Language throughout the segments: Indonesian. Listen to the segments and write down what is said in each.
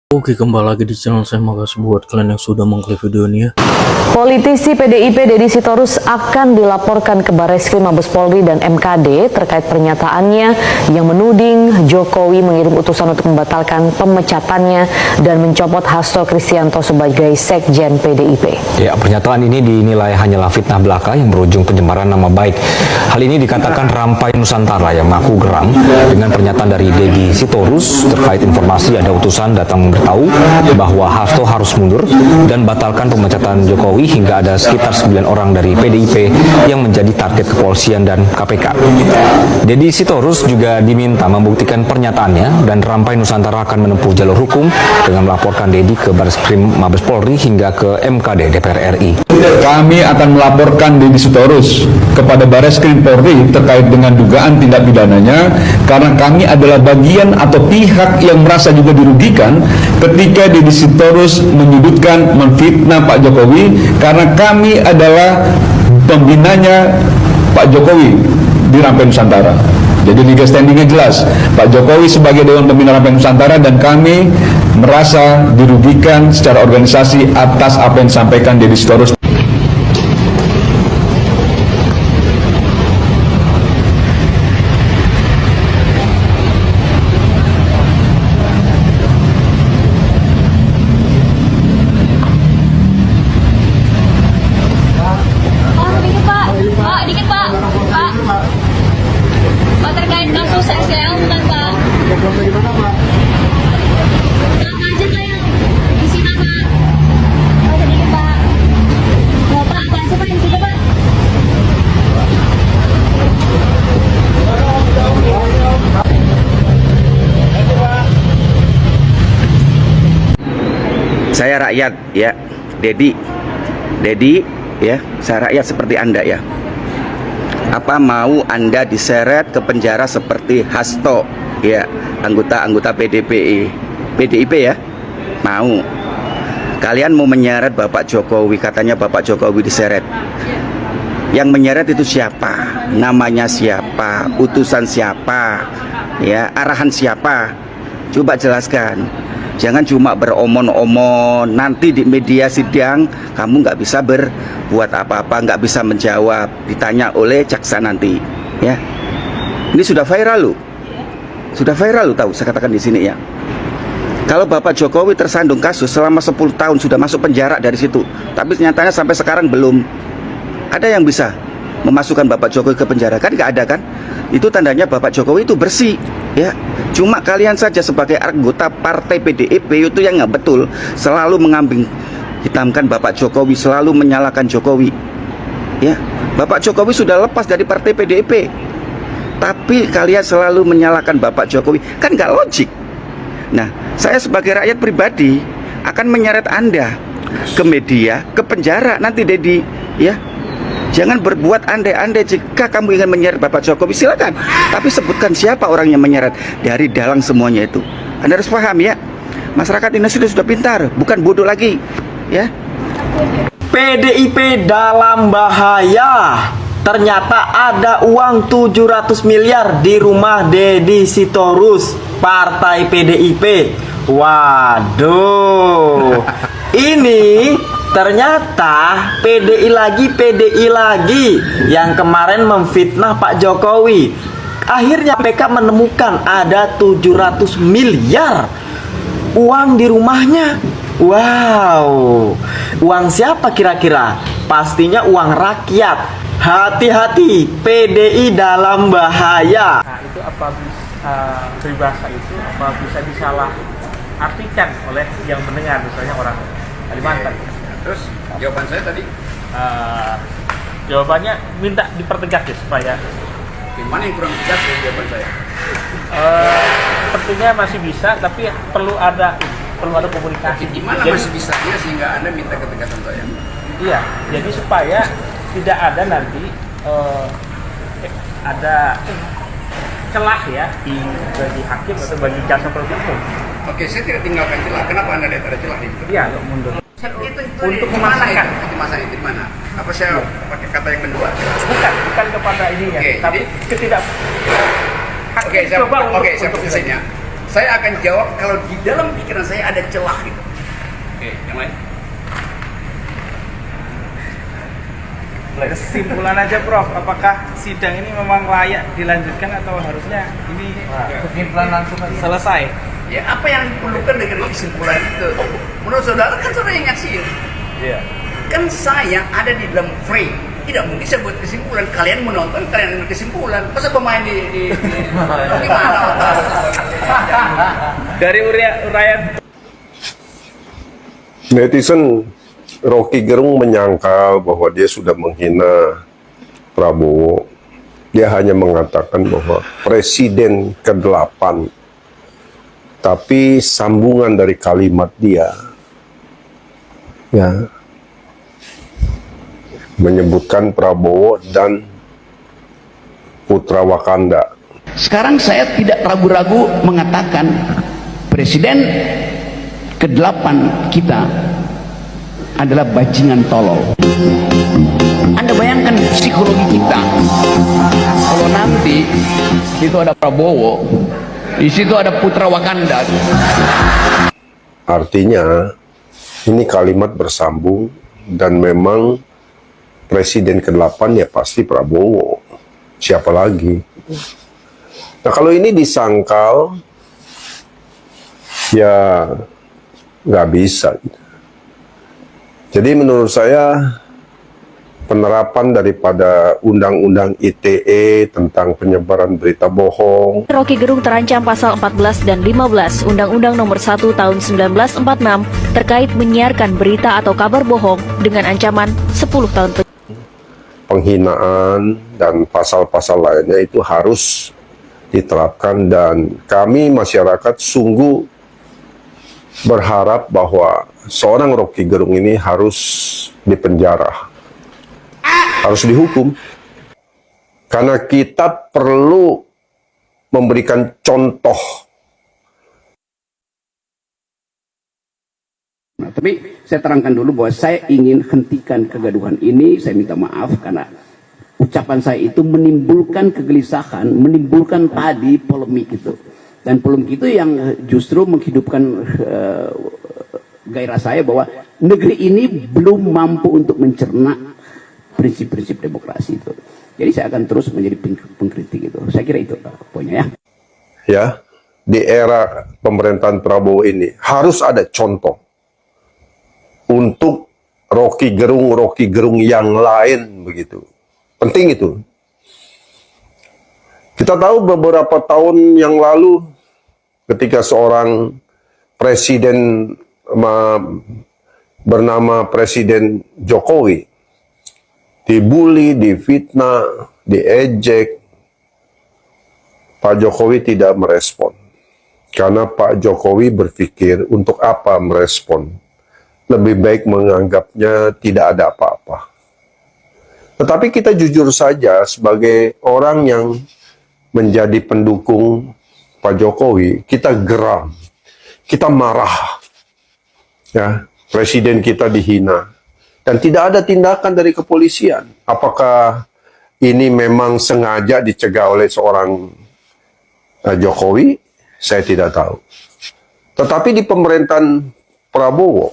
Oke, kembali lagi di channel saya. Makasih buat kalian yang sudah mengklik video ini ya. Politisi PDIP Deddy Sitorus akan dilaporkan ke Barreskrim Mabes Polri dan MKD terkait pernyataannya yang menuding Jokowi mengirim utusan untuk membatalkan pemecatannya dan mencopot Hasto Kristianto sebagai Sekjen PDIP. Ya, pernyataan ini dinilai hanyalah fitnah belaka yang berujung pencemaran nama baik. Hal ini dikatakan Rampai Nusantara yang mengaku geram dengan pernyataan dari Deddy Sitorus terkait informasi ada utusan datang memberitahu bahwa Hasto harus mundur dan batalkan pemecatan Jokowi hingga ada sekitar 9 orang dari PDIP yang menjadi target kepolisian dan KPK. Deddy Sitorus juga diminta membuktikan pernyataannya dan Rampai Nusantara akan menempuh jalur hukum dengan melaporkan Deddy ke Barreskrim Mabes Polri hingga ke MKD DPR RI. Kami akan melaporkan Deddy Sitorus kepada Barreskrim Polri terkait dengan dugaan tindak pidananya karena kami adalah bagian atau pihak yang merasa juga dirugikan ketika Deddy Sitorus menyudutkan, menfitnah Pak Jokowi karena kami adalah pembinanya Pak Jokowi di Rampai Nusantara. Jadi legal standingnya jelas, Pak Jokowi sebagai Dewan Pembina Rampai Nusantara dan kami merasa dirugikan secara organisasi atas apa yang disampaikan Deddy Sitorus. Pak, terkait kasus SKL bukan Pak? Apa aja Pak yang disita Pak? Pak, sedikit Pak. Pak, apa aja Pak yang disita Pak? Saya rakyat ya, Deddy ya, saya rakyat seperti Anda ya. Apa mau Anda diseret ke penjara seperti Hasto ya, anggota PDIP ya? Mau. Kalian mau menyeret Bapak Jokowi, katanya Bapak Jokowi diseret. Yang menyeret itu siapa? Namanya siapa? Utusan siapa? Ya, arahan siapa? Coba jelaskan. Jangan cuma beromon-omon, nanti di media sidang kamu nggak bisa berbuat apa-apa, nggak bisa menjawab, ditanya oleh jaksa nanti, ya. Ini sudah viral loh, tahu saya katakan di sini ya. Kalau Bapak Jokowi tersandung kasus selama 10 tahun sudah masuk penjara dari situ, tapi nyatanya sampai sekarang belum ada yang bisa memasukkan Bapak Jokowi ke penjara, kan nggak ada kan? Itu tandanya Bapak Jokowi itu bersih, ya. Cuma kalian saja sebagai anggota partai PDIP itu yang nggak betul, selalu mengambing hitamkan Bapak Jokowi, selalu menyalahkan Jokowi. Ya, Bapak Jokowi sudah lepas dari partai PDIP, tapi kalian selalu menyalahkan Bapak Jokowi, kan nggak logik. Nah, saya sebagai rakyat pribadi akan menyeret Anda ke media, ke penjara nanti Deddy, ya. Jangan berbuat andai-andai. Jika kamu ingin menyeret Bapak Jokowi, silakan. Tapi sebutkan siapa orang yang menyeret dari dalang semuanya itu. Anda harus paham ya. Masyarakat Indonesia sudah pintar, bukan bodoh lagi. Ya. PDIP dalam bahaya. Ternyata ada uang 700 miliar di rumah Deddy Sitorus, partai PDIP. Waduh. Ini ternyata PDI lagi yang kemarin memfitnah Pak Jokowi. Akhirnya mereka menemukan ada 700 miliar uang di rumahnya. Wow, uang siapa kira-kira? Pastinya uang rakyat. Hati-hati, PDI dalam bahaya. Nah, itu apa bisa peribahasa itu apa bisa disalah artikan oleh yang mendengar, misalnya orang Kalimantan. Terus jawaban saya tadi? Jawabannya minta dipertegas ya supaya. Gimana yang kurang tegas dari jawaban saya? Sepertinya masih bisa, tapi perlu ada komunikasi. Gimana jadi, masih bisanya sehingga Anda minta ketegasan saya? Iya, jadi supaya tidak ada nanti ada celah ya bagi hakim atau bagi jaksa penuntut umum. Oke, saya tidak tinggalkan celah. Kenapa Anda lihat ada celah di situ? Iya, mundur. Untuk memasakkan itu di mana? Apa saya pakai kata yang kedua? Bukan kepada ini ya, Oke, tapi jadi, ketidak. Oke, saya putusin ya. Saya akan jawab kalau di dalam pikiran saya ada celah gitu. Oke, yang lain. Kesimpulan aja Prof, apakah sidang ini memang layak dilanjutkan atau harusnya ini kesimpulan langsung selesai? Ya apa yang diperlukan dengan kesimpulan itu? Menurut saudara kan saudara yang nyaksiin. Iya. Kan saya ada di dalam frame. Tidak mungkin saya buat kesimpulan. Kalian menonton, kalian ambil kesimpulan. Masa pemain di gimana? Dari uraian netizen Rocky Gerung menyangkal bahwa dia sudah menghina Prabowo. Dia hanya mengatakan bahwa Presiden ke-8. Tapi sambungan dari kalimat dia, ya, menyebutkan Prabowo dan Putra Wakanda. Sekarang saya tidak ragu-ragu mengatakan Presiden ke-8 kita adalah bajingan tolol. Anda bayangkan psikologi kita. Kalau nanti itu ada Prabowo, di situ ada Putra Wakanda. Artinya ini kalimat bersambung dan memang Presiden ke-8 ya pasti Prabowo. Siapa lagi? Nah kalau ini disangkal, ya nggak bisa. Jadi menurut saya penerapan daripada Undang-Undang ITE tentang penyebaran berita bohong. Rocky Gerung terancam pasal 14 dan 15 Undang-Undang Nomor 1 Tahun 1946 terkait menyiarkan berita atau kabar bohong dengan ancaman 10 tahun penjara. Penghinaan dan pasal-pasal lainnya itu harus diterapkan dan kami masyarakat sungguh berharap bahwa seorang Rocky Gerung ini harus dipenjara, harus dihukum, karena kita perlu memberikan contoh. Nah, tapi saya terangkan dulu bahwa saya ingin hentikan kegaduhan ini. Saya minta maaf karena ucapan saya itu menimbulkan kegelisahan, menimbulkan tadi polemik itu. Dan polemik itu yang justru menghidupkan gairah saya bahwa negeri ini belum mampu untuk mencerna prinsip-prinsip demokrasi itu. Jadi saya akan terus menjadi pengkritik itu. Saya kira itu poinnya ya. Ya, di era pemerintahan Prabowo ini harus ada contoh untuk Rocky Gerung yang lain begitu. Penting itu. Kita tahu beberapa tahun yang lalu ketika seorang presiden bernama Presiden Jokowi dibully, difitnah, diejek, Pak Jokowi tidak merespon. Karena Pak Jokowi berpikir untuk apa merespon? Lebih baik menganggapnya tidak ada apa-apa. Tetapi kita jujur saja sebagai orang yang menjadi pendukung Pak Jokowi, kita geram, kita marah. Ya, presiden kita dihina dan tidak ada tindakan dari kepolisian. Apakah ini memang sengaja dicegah oleh seorang Jokowi? Saya tidak tahu. Tetapi di pemerintahan Prabowo,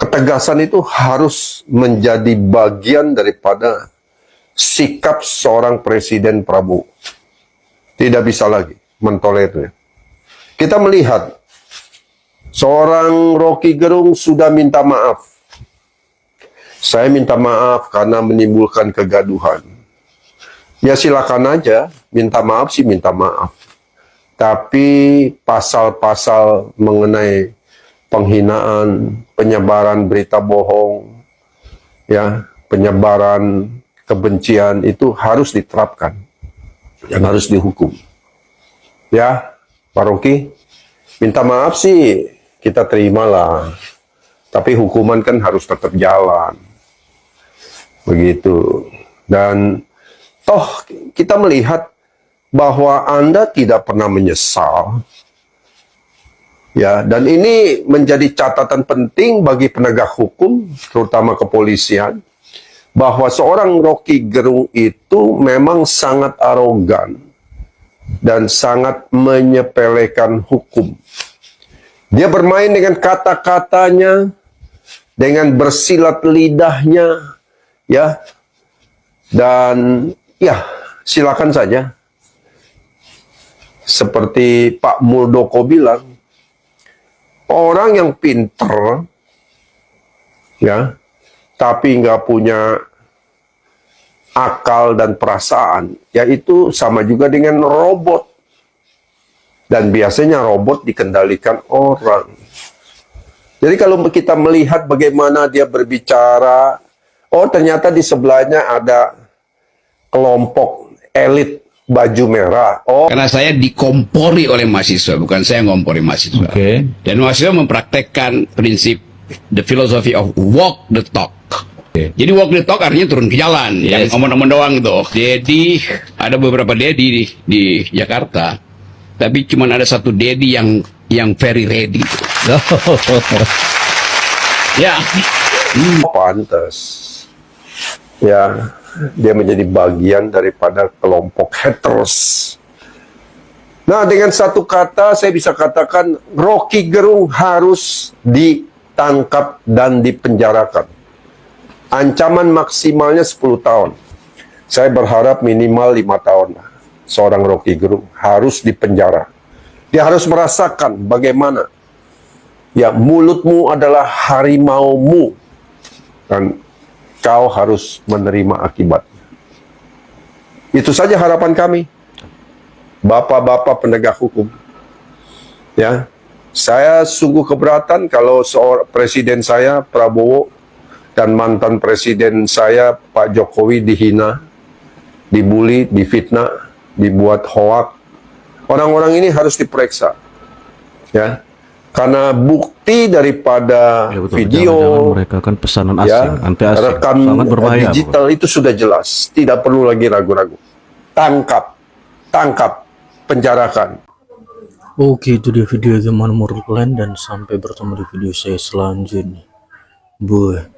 ketegasan itu harus menjadi bagian daripada sikap seorang Presiden Prabowo. Tidak bisa lagi mentolerir. Kita melihat seorang Rocky Gerung sudah minta maaf. Saya minta maaf karena menimbulkan kegaduhan. Ya silakan aja, minta maaf sih minta maaf. Tapi pasal-pasal mengenai penghinaan, penyebaran berita bohong, ya, penyebaran kebencian itu harus diterapkan dan harus dihukum. Ya, Pak Rocky, minta maaf sih kita terimalah, tapi hukuman kan harus tetap jalan, begitu. Dan toh kita melihat bahwa Anda tidak pernah menyesal. Ya, dan ini menjadi catatan penting bagi penegak hukum, terutama kepolisian, bahwa seorang Rocky Gerung itu memang sangat arogan. dan sangat menyepelekan hukum. Dia bermain dengan kata-katanya, dengan bersilat lidahnya, ya. Dan ya, silakan saja. Seperti Pak Muldoko bilang, orang yang pinter, ya, tapi nggak punya akal dan perasaan, yaitu sama juga dengan robot. Dan biasanya robot dikendalikan orang. Jadi kalau kita melihat bagaimana dia berbicara, oh ternyata di sebelahnya ada kelompok elit baju merah. Oh, karena saya dikompori oleh mahasiswa, bukan saya ngompori mahasiswa. Dan mahasiswa mempraktekkan prinsip the philosophy of walk the talk. Jadi walk the talk artinya turun ke jalan, yang omong-omong doang tuh. Jadi ada beberapa Dedi di Jakarta, tapi cuma ada satu Dedi yang very ready. Ya, pantas. Ya, dia menjadi bagian daripada kelompok haters. Nah, dengan satu kata saya bisa katakan Rocky Gerung harus ditangkap dan dipenjarakan. Ancaman maksimalnya 10 tahun. Saya berharap minimal 5 tahun. Seorang Rocky Gerung harus dipenjara. Dia harus merasakan bagaimana ya mulutmu adalah harimaumu dan kau harus menerima akibatnya. Itu saja harapan kami, bapak-bapak penegak hukum. Ya, saya sungguh keberatan kalau seorang presiden saya Prabowo dan mantan presiden saya Pak Jokowi dihina, dibully, difitnah, dibuat hoak. Orang-orang ini harus diperiksa, ya, karena bukti daripada video, jangan mereka kan pesanan asing, anti asing, rekam sangat berbahaya. digital itu sudah jelas, tidak perlu lagi ragu-ragu. Tangkap, penjarakan. Oke, itu dia video gimana menurut kalian, dan sampai bertemu di video saya selanjutnya. Bye.